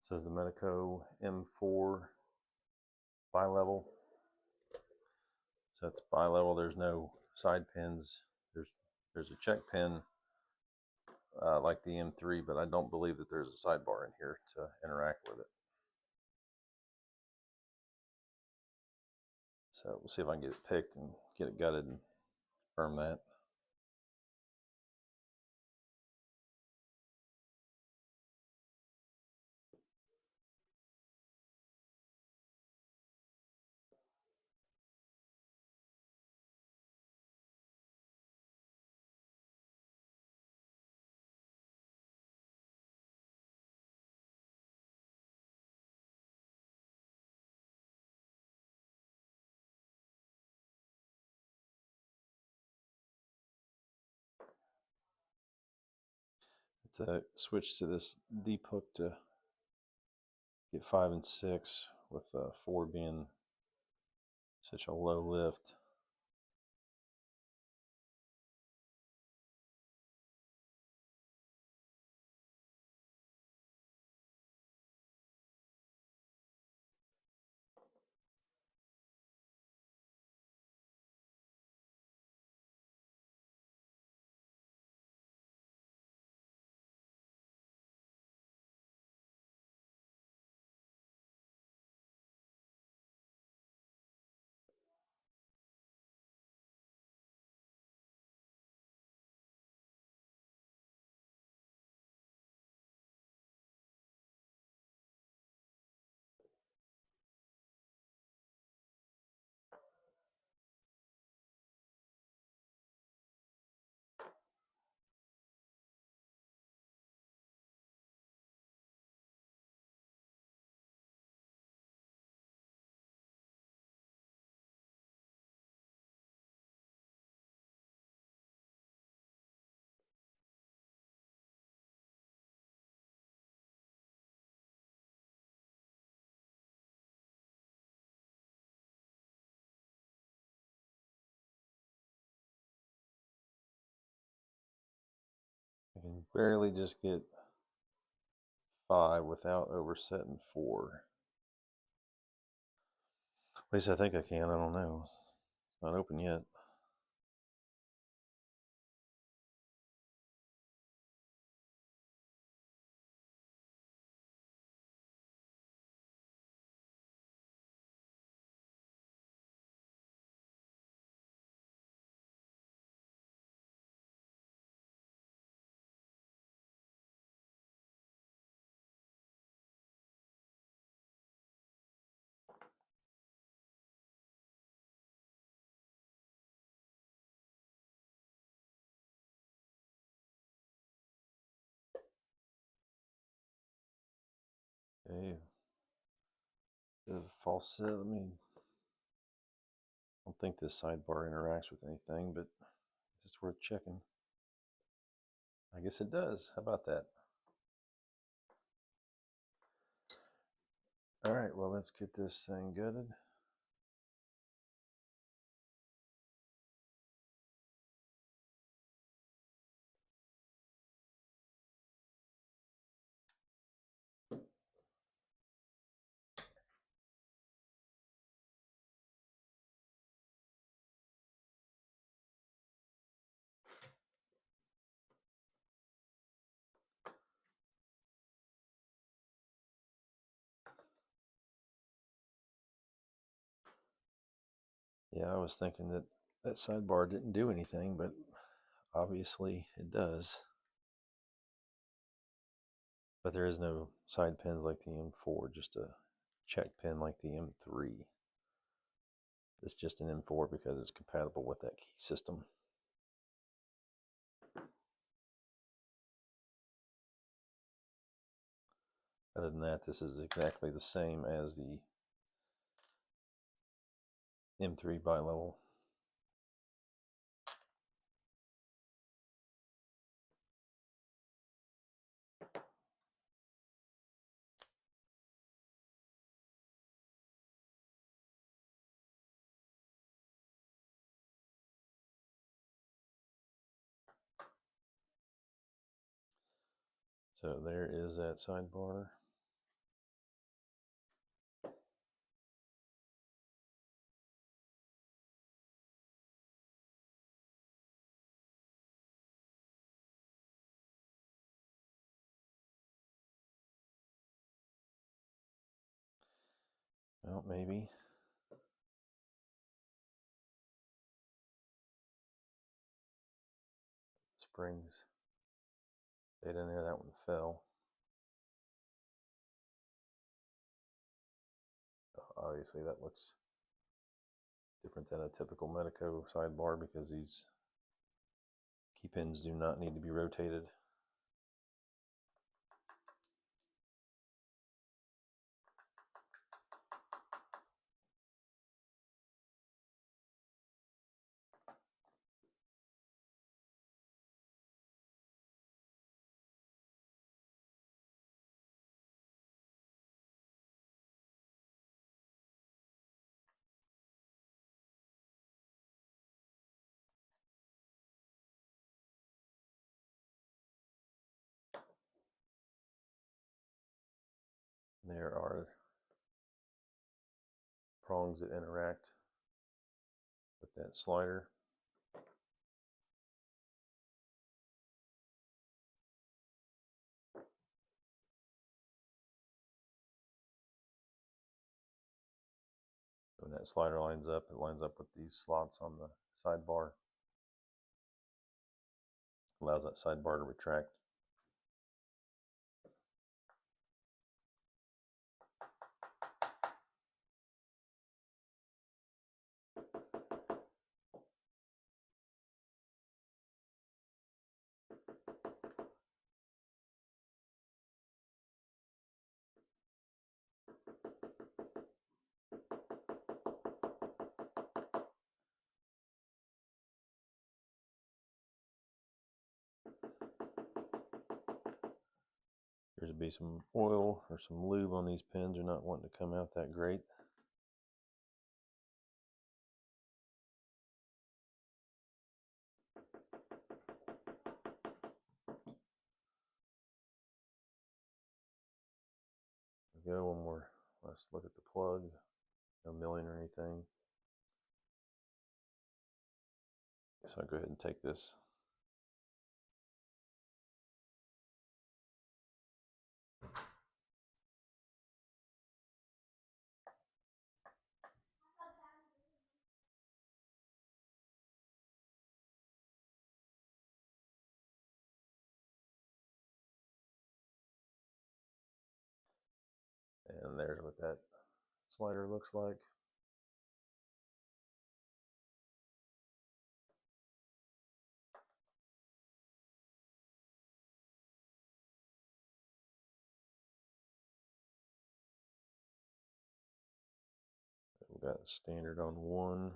says the Medeco M3 BiLevel. So it's BiLevel. There's no side pins. There's a check pin like the M3, but I don't believe that there's a sidebar in here to interact with it. So we'll see if I can get it picked and get it gutted and confirm that. It's a switch to this deep hook to get 5 and 6, with 4 being such a low lift. I can barely just get 5 without oversetting 4. At least I think I can. I don't know. It's not open yet. Okay. Bit of a false set. I don't think this sidebar interacts with anything, but it's just worth checking. I guess it does. How about that? All right, well, let's get this thing gutted. Yeah, I was thinking that that sidebar didn't do anything, but obviously it does. But there is no side pins like the M4, just a check pin like the M3. It's just an M4 because it's compatible with that key system. Other than that, this is exactly the same as the M3 BiLevel. So there is that sidebar. Well, maybe. Springs stayed in there, that one fell. Obviously that looks different than a typical Medeco sidebar because these key pins do not need to be rotated. There are prongs that interact with that slider. When that slider lines up, it lines up with these slots on the sidebar. Allows that sidebar to retract. There's to be some oil or some lube on these pins. They're not wanting to come out that great. There we go. One more. Let's look at the plug. No milling or anything. So I'll go ahead and take this. And there's what that slider looks like. We've got standard on one.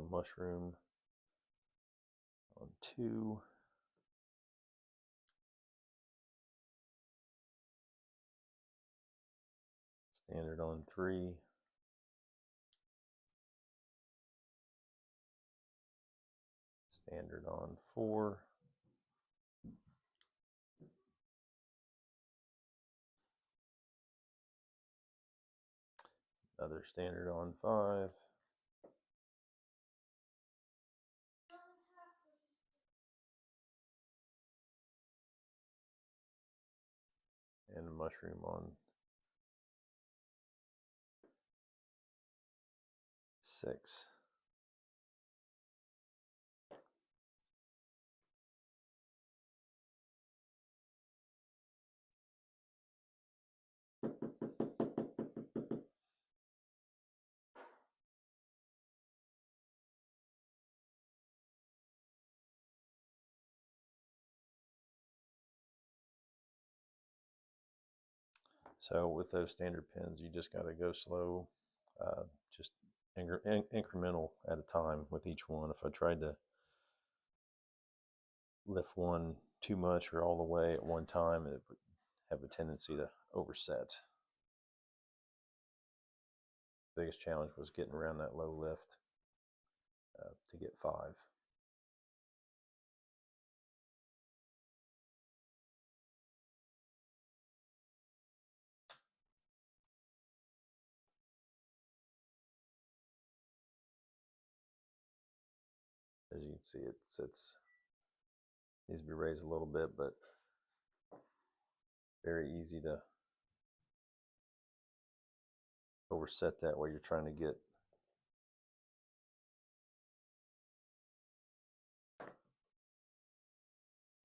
Mushroom on two. Standard on three. Standard on four. Another standard on five. And a mushroom on six. So with those standard pins, you just got to go slow, just incremental at a time with each one. If I tried to lift one too much or all the way at one time, it would have a tendency to overset. The biggest challenge was getting around that low lift to get five. As you can see, it sits Needs to be raised a little bit, but very easy to overset that while you're trying to get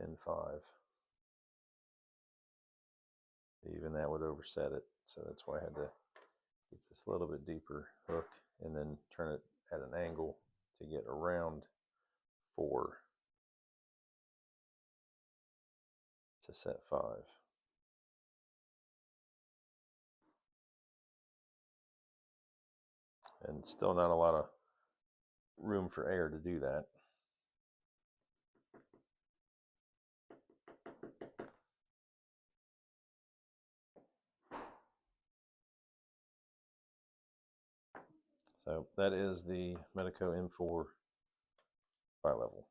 N5. Even that would overset it, so that's why I had to get this little bit deeper hook and then turn it at an angle to get around 4 to set 5. And still not a lot of room for air to do that. So that is the Medeco M4 BiLevel.